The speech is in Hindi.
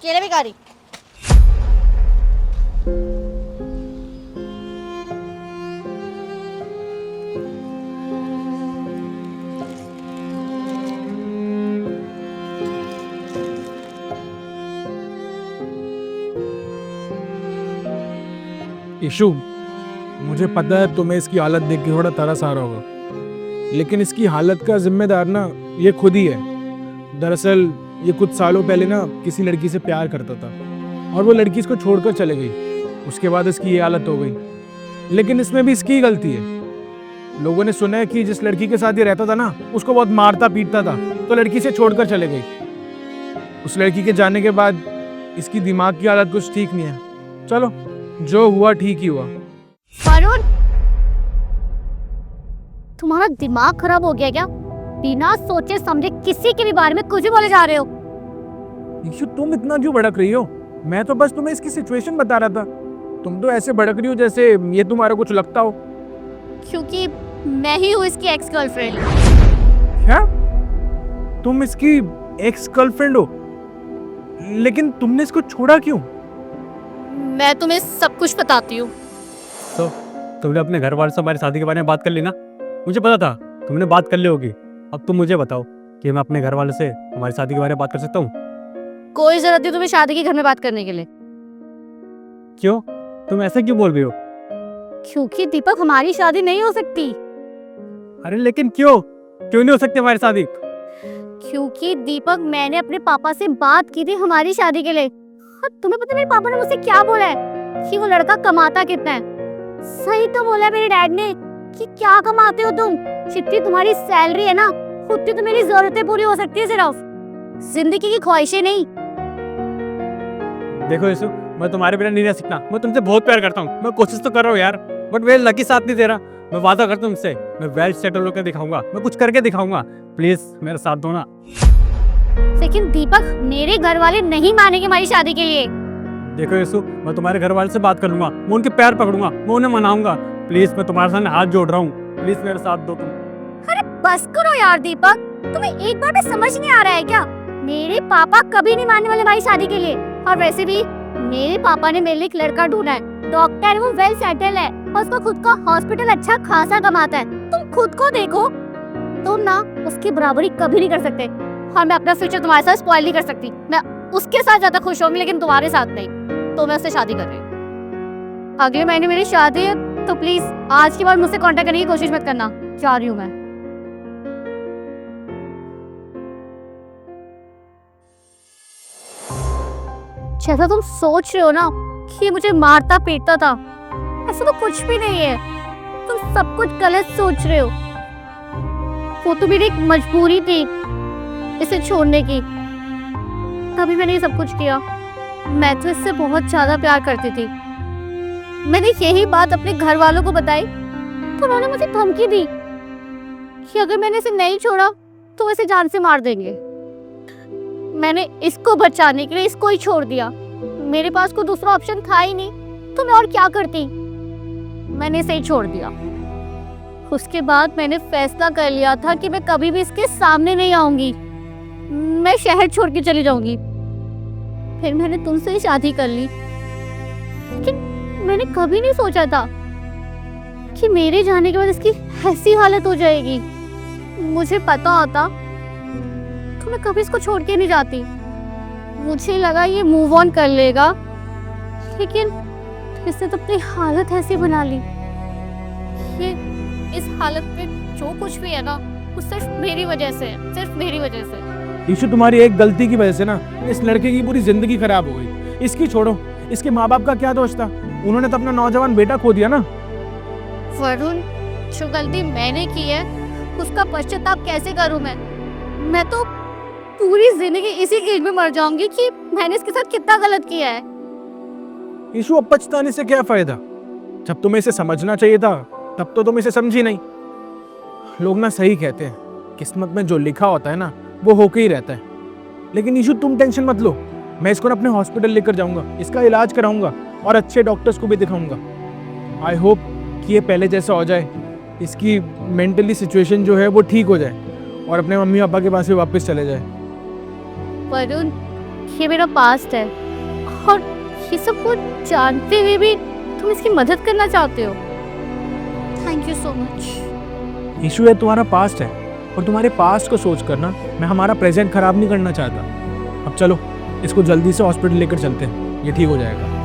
केले भी खा रही। इशू, मुझे पता है तुम्हें इसकी हालत देख के थोड़ा तरस आ रहा होगा, लेकिन इसकी हालत का जिम्मेदार ना ये खुद ही है। दरअसल ये कुछ सालों पहले ना किसी लड़की से प्यार करता था और वो लड़की इसको छोड़कर चले गई। उसके बाद इसकी ये हालत हो गई, लेकिन इसमें भी इसकी गलती है। लोगों ने सुना है कि जिस लड़की के साथ ये रहता था ना, उसको बहुत मारता पीटता था, तो लड़की से छोड़कर चले गई। उस लड़की के जाने के बाद इसकी दिमाग की हालत कुछ ठीक नहीं है। चलो, जो हुआ ठीक ही हुआ। वरुण, तुम्हारा दिमाग खराब हो गया क्या? बिना सोचे समझे किसी के भी बारे में कुछ भी बोले जा रहे हो। इशू, तुम इतना क्यों भड़क रही हो? मैं तो बस तुम्हें इसकी सिचुएशन बता रहा था। तुम तो ऐसे भड़क रही हो जैसे ये तुम्हारा कुछ लगता हो। क्योंकि मैं ही हूँ इसकी एक्स गर्लफ्रेंड। क्या? तुम इसकी एक्स गर्लफ्रेंड हो? लेकिन तुमने इसको छोड़ा क्यों? मैं तुम्हें सब कुछ बताती हूँ। तो तुमने अपने घर वालों से हमारी शादी के बारे में बात कर ली ना? मुझे पता था तुमने बात कर ली होगी। अब तुम मुझे बताओ कि मैं अपने घर वालों से हमारी शादी के बारे में बात कर सकता हूँ? कोई जरूरत नहीं तुम्हें शादी के घर में बात करने के लिए। क्यों? तुम ऐसे क्यों बोल रही हो? क्योंकि दीपक, हमारी शादी नहीं हो सकती। अरे लेकिन क्यों क्यों नहीं हो सकती हमारी शादी? क्योंकि दीपक, मैंने अपने पापा से बात की थी हमारी शादी के लिए। और तुम्हें पता है मेरे पापा ने मुझसे क्या बोला है? कि वो लड़का कमाता कितना है। सही तो बोला मेरे डैड ने कि क्या कमाते हो तुम? जितनी तुम्हारी सैलरी है ना, उतनी तो मेरी जरूरतें पूरी हो सकती है सिर्फ, जिंदगी की ख्वाहिशें नहीं। देखो यीशु, मैं तुम्हारे बिना नहीं रह सकता। मैं तुमसे बहुत प्यार करता हूँ, मैं कोशिश तो कर रहा हूँ यार, बट मेरा लकी साथ नहीं दे रहा। मैं वादा करता हूँ तुमसे, मैं वेल सेटल होकर दिखाऊंगा, मैं कुछ करके दिखाऊंगा। प्लीज मेरा साथ दो ना। लेकिन दीपक, मेरे घर वाले नहीं मानेंगे हमारी शादी के लिए। देखो यीशु, मैं तुम्हारे घर वाले से बात कर लूंगा, मैं उनके पैर पकड़ूंगा, मैं उन्हें मनाऊंगा। प्लीज मैं तुम्हारे सामने हाथ जोड़ रहा हूँ, प्लीज मेरा साथ दो तुम। अरे बस करो यार दीपक, तुम्हें एक बार भी समझ नहीं आ रहा है क्या? मेरे पापा कभी नहीं मानने वाले हमारी शादी के लिए। और वैसे भी मेरे पापा ने मेरे लिए एक लड़का ढूंढा है, डॉक्टर, वो वेल सेटल है और उसका खुद का हॉस्पिटल अच्छा खासा कमाता है। तुम खुद को देखो, तुम ना उसकी बराबरी कभी नहीं कर सकते। और मैं अपना फ्यूचर तुम्हारे साथ स्पॉइल नहीं कर सकती। मैं उसके साथ ज्यादा खुश होंगी, लेकिन तुम्हारे साथ नहीं। तो मैं उससे शादी कर रही हूँ। अगले महीने मेरी शादी है, तो प्लीज आज के बाद मुझसे कांटेक्ट करने की कोशिश मत करना। जा रही हूँ मैं। जैसा तुम सोच रहे हो ना कि मुझे मारता पीटता था, ऐसा तो कुछ भी नहीं है। तुम सब कुछ गलत सोच रहे हो। वो तो मेरी एक मजबूरी थी इसे छोड़ने की, तभी मैंने ये सब कुछ किया। मैं तो इससे बहुत ज्यादा प्यार करती थी। मैंने यही बात अपने घर वालों को बताई तो उन्होंने मुझे धमकी दी कि अगर मैंने इसे नहीं छोड़ा तो इसे जान से मार देंगे। मैंने इसको बचाने के लिए इसको ही छोड़ दिया। मेरे पास कोई दूसरा ऑप्शन था ही नहीं, तो मैं और क्या करती? मैंने इसे ही छोड़ दिया। उसके बाद मैंने फैसला कर लिया था कि मैं कभी भी इसके सामने नहीं आऊंगी। मैं शहर छोड़ के चली जाऊंगी। फिर मैंने तुमसे ही शादी कर ली, लेकिन मैंने कभी नहीं सोचा था कि मेरे जाने के बाद इसकी ऐसी हालत हो जाएगी। मुझे पता होता तो मैं कभी इसको छोड़ के नहीं जाती। मुझे लगा ये मूव ऑन कर लेगा, लेकिन इसने तो अपनी हालत ऐसी बना ली। ये इस हालत पे जो कुछ भी है ना, वो सिर्फ मेरी वजह से है, सिर्फ मेरी वजह से। इशू, तुम्हारी एक गलती की वजह से ना इस लड़के की पूरी जिंदगी खराब हो गई। इसकी छोड़ो, इसके माँ बाप का क्या दोष था? उन्होंने तो अपना नौजवान बेटा खो दिया ना। वरुण, जो गलती मैंने की है उसका पश्चाताप कैसे करूं मैं तो पूरी जिंदगी इसी गिल्ट में मर जाऊंगी कि मैंने इसके साथ कितना गलत किया है। इशू, अब पछताने से क्या फायदा? जब तुम्हें इसे समझना चाहिए था तब तो तुम इसे समझी नहीं। लोग ना सही कहते हैं, किस्मत में जो लिखा होता है ना वो होके ही रहता है। लेकिन इशू, तुम टेंशन मत लो, मैं इसको ना अपने हॉस्पिटल लेकर जाऊंगा, इसका इलाज कराऊंगा और अच्छे डॉक्टर्स को भी दिखाऊंगा। आई होप कि ये पहले जैसा हो जाए, इसकी मेंटली सिचुएशन जो है वो ठीक हो जाए और अपने मम्मी पापा के पास भी वापस चले जाए। वरुण, ये मेरा पास्ट है और ये सब कुछ जानते हुए भी तुम इसकी मदद करना चाहते हो। Thank you so much. Issue है तुम्हारा पास्ट है, और तुम्हारे पास्ट को सोच कर ना मैं हमारा प्रेजेंट खराब नहीं करना चाहता। अब चलो इसको जल्दी से हॉस्पिटल लेकर चलते हैं, ये ठीक हो जाएगा।